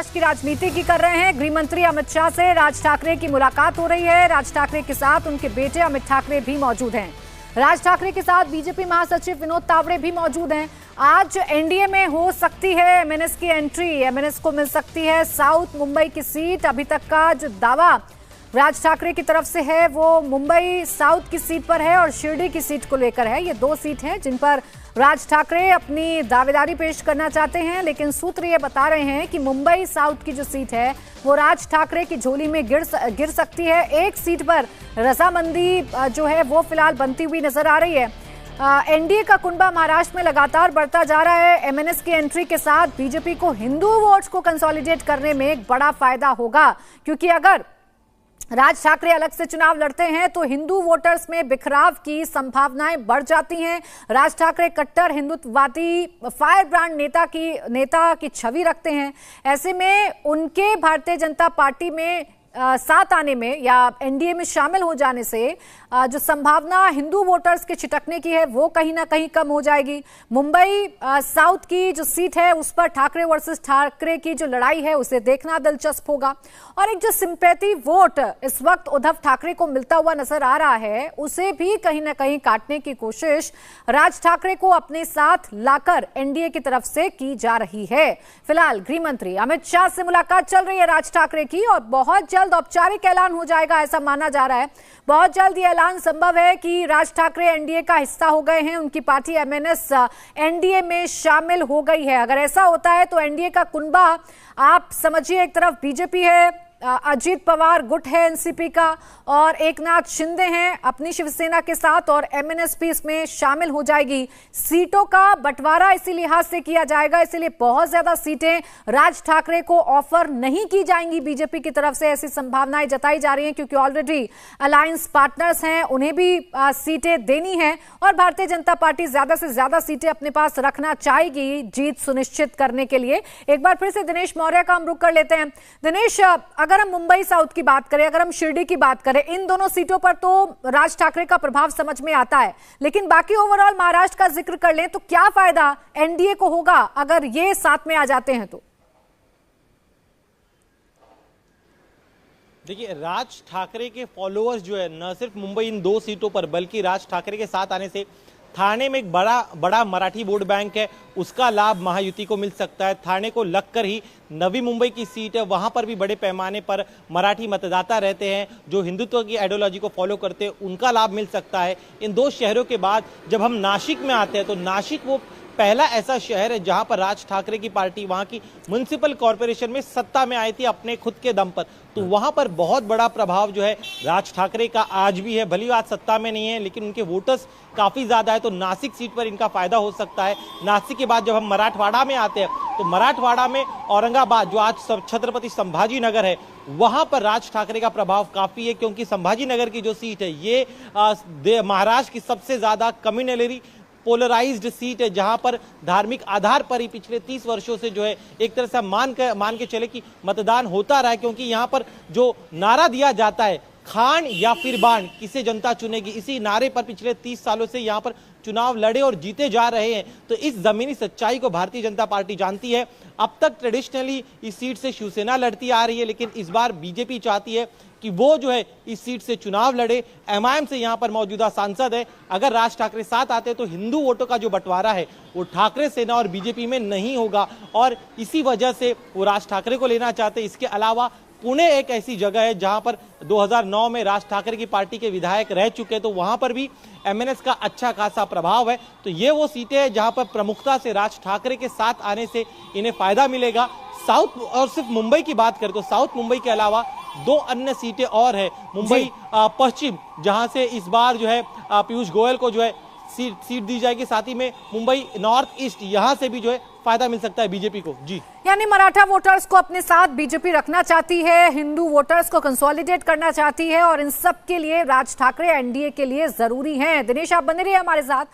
महाराष्ट्र की राजनीति की कर रहे हैं। गृह मंत्री अमित शाह से राज ठाकरे की मुलाकात हो रही है। राज ठाकरे के साथ उनके बेटे अमित ठाकरे भी मौजूद हैं। राज ठाकरे के साथ बीजेपी महासचिव विनोद तावड़े भी मौजूद हैं। आज एनडीए में हो सकती है एमएनएस की एंट्री। एमएनएस को मिल सकती है साउथ मुंबई की सीट। अभी तक का जो दावा राज ठाकरे की तरफ से है वो मुंबई साउथ की सीट पर है और शिरडी की सीट को लेकर है। ये दो सीट हैं जिन पर राज ठाकरे अपनी दावेदारी पेश करना चाहते हैं, लेकिन सूत्र ये बता रहे हैं कि मुंबई साउथ की जो सीट है वो राज ठाकरे की झोली में गिर सकती है। एक सीट पर रजामंदी जो है वो फिलहाल बनती हुई नजर आ रही है। एनडीए का कुनबा महाराष्ट्र में लगातार बढ़ता जा रहा है। एमएनएस की एंट्री के साथ बीजेपी को हिंदू वोट्स को कंसोलिडेट करने में एक बड़ा फायदा होगा, क्योंकि अगर राज ठाकरे अलग से चुनाव लड़ते हैं तो हिंदू वोटर्स में बिखराव की संभावनाएं बढ़ जाती हैं। राज ठाकरे कट्टर हिंदुत्ववादी फायर ब्रांड नेता की छवि रखते हैं। ऐसे में उनके भारतीय जनता पार्टी में साथ आने में या एनडीए में शामिल हो जाने से जो संभावना हिंदू वोटर्स के छिटकने की है वो कहीं ना कहीं कम हो जाएगी। मुंबई साउथ की जो सीट है उस पर ठाकरे वर्सेस ठाकरे की जो लड़ाई है उसे देखना दिलचस्प होगा। और एक जो सिंपैथी वोट इस वक्त उद्धव ठाकरे को मिलता हुआ नजर आ रहा है उसे भी कहीं ना कहीं काटने की कोशिश राज ठाकरे को अपने साथ लाकर एनडीए की तरफ से की जा रही है। फिलहाल गृह मंत्री अमित शाह से मुलाकात चल रही है राज ठाकरे की और बहुत जल्द औपचारिक ऐलान हो जाएगा ऐसा माना जा रहा है। बहुत जल्द ये ऐलान संभव है कि राज ठाकरे एनडीए का हिस्सा हो गए हैं। उनकी पार्टी एमएनएस एनडीए में शामिल हो गई है। अगर ऐसा होता है तो एनडीए का कुनबा आप समझिए, एक तरफ बीजेपी है, अजीत पवार गुट है एनसीपी का, और एकनाथ शिंदे हैं अपनी शिवसेना के साथ, और एमएनएस भी इसमें शामिल हो जाएगी। सीटों का बंटवारा इसी लिहाज से किया जाएगा, इसलिए बहुत ज्यादा सीटें राज ठाकरे को ऑफर नहीं की जाएंगी बीजेपी की तरफ से, ऐसी संभावनाएं जताई जा रही हैं, क्योंकि ऑलरेडी अलायंस पार्टनर्स हैं, उन्हें भी सीटें देनी है और भारतीय जनता पार्टी ज्यादा से ज्यादा सीटें अपने पास रखना चाहेगी जीत सुनिश्चित करने के लिए। एक बार फिर से दिनेश मौर्य का हम रुख कर लेते हैं। दिनेश, अगर हम मुंबई साउथ की बात करें, अगर हम शिरडी की बात करें, इन दोनों सीटों पर तो राज ठाकरे का प्रभाव समझ में आता है, लेकिन बाकी ओवरऑल महाराष्ट्र का जिक्र कर लें तो क्या फायदा एनडीए को होगा अगर ये साथ में आ जाते हैं तो? देखिए, राज ठाकरे के फॉलोअर्स जो है न सिर्फ मुंबई इन दो सीटों पर बल्कि राज ठाकरे के साथ आने से थाने में एक बड़ा मराठी वोट बैंक है, उसका लाभ महायुति को मिल सकता है। थाने को लगकर ही नवी मुंबई की सीट है, वहां पर भी बड़े पैमाने पर मराठी मतदाता रहते हैं जो हिंदुत्व की आइडियोलॉजी को फॉलो करते हैं, उनका लाभ मिल सकता है। इन दो शहरों के बाद जब हम नासिक में आते हैं तो नासिक वो पहला ऐसा शहर है जहां पर राज ठाकरे की पार्टी वहां की म्युनिसिपल कॉर्पोरेशन में सत्ता में आई थी अपने खुद के दम पर, तो वहां पर बहुत बड़ा प्रभाव जो है राज ठाकरे का आज भी है। भली आज सत्ता में नहीं है लेकिन उनके वोटर्स काफी ज्यादा है, तो नासिक सीट पर इनका फायदा हो सकता है। नासिक के बाद जब हम मराठवाड़ा में आते हैं तो मराठवाड़ा में औरंगाबाद जो आज छत्रपति संभाजी नगर है वहां पर राज ठाकरे का प्रभाव काफी है, क्योंकि संभाजी नगर की जो सीट है ये महाराष्ट्र की सबसे ज्यादा कम्युनली पोलराइज्ड सीट है, जहां पर धार्मिक आधार पर ही पिछले 30 वर्षों से जो है एक तरह से मान के चले कि मतदान होता रहा है, क्योंकि यहां पर जो नारा दिया जाता है खान या फिर बाण किसे जनता चुनेगी, इसी नारे पर पिछले 30 सालों से यहां पर चुनाव लड़े और जीते जा रहे हैं। तो इस जमीनी सच्चाई को भारतीय जनता पार्टी जानती है। अब तक ट्रेडिशनली इस सीट से शिवसेना लड़ती आ रही है, लेकिन इस बार बीजेपी चाहती है कि वो जो है इस सीट से चुनाव लड़े। एमआईएम से यहां पर मौजूदा सांसद है, अगर राज ठाकरे साथ आते हैं तो हिंदू वोटों का जो बंटवारा है वो ठाकरे सेना और बीजेपी में नहीं होगा, और इसी वजह से वो राज ठाकरे को लेना चाहते हैं। इसके अलावा पुणे एक ऐसी जगह है जहां पर 2009 में राज ठाकरे की पार्टी के विधायक रह चुके, तो वहां पर भी एमएनएस का अच्छा खासा प्रभाव है। तो ये वो सीटें हैं जहां पर प्रमुखता से राज ठाकरे के साथ आने से इन्हें फायदा मिलेगा। साउथ और सिर्फ मुंबई की बात करें तो साउथ मुंबई के अलावा दो अन्य सीटें और है, मुंबई पश्चिम जहां से इस बार जो है पीयूष गोयल को जो है सीट दी जाएगी, साथ ही में मुंबई नॉर्थ ईस्ट यहां से भी जो है फायदा मिल सकता है बीजेपी को। जी, यानी मराठा वोटर्स को अपने साथ बीजेपी रखना चाहती है, हिंदू वोटर्स को कंसोलिडेट करना चाहती है, और इन सब के लिए राज ठाकरे एनडीए के लिए जरूरी हैं। दिनेश, आप बने रहिए हमारे साथ।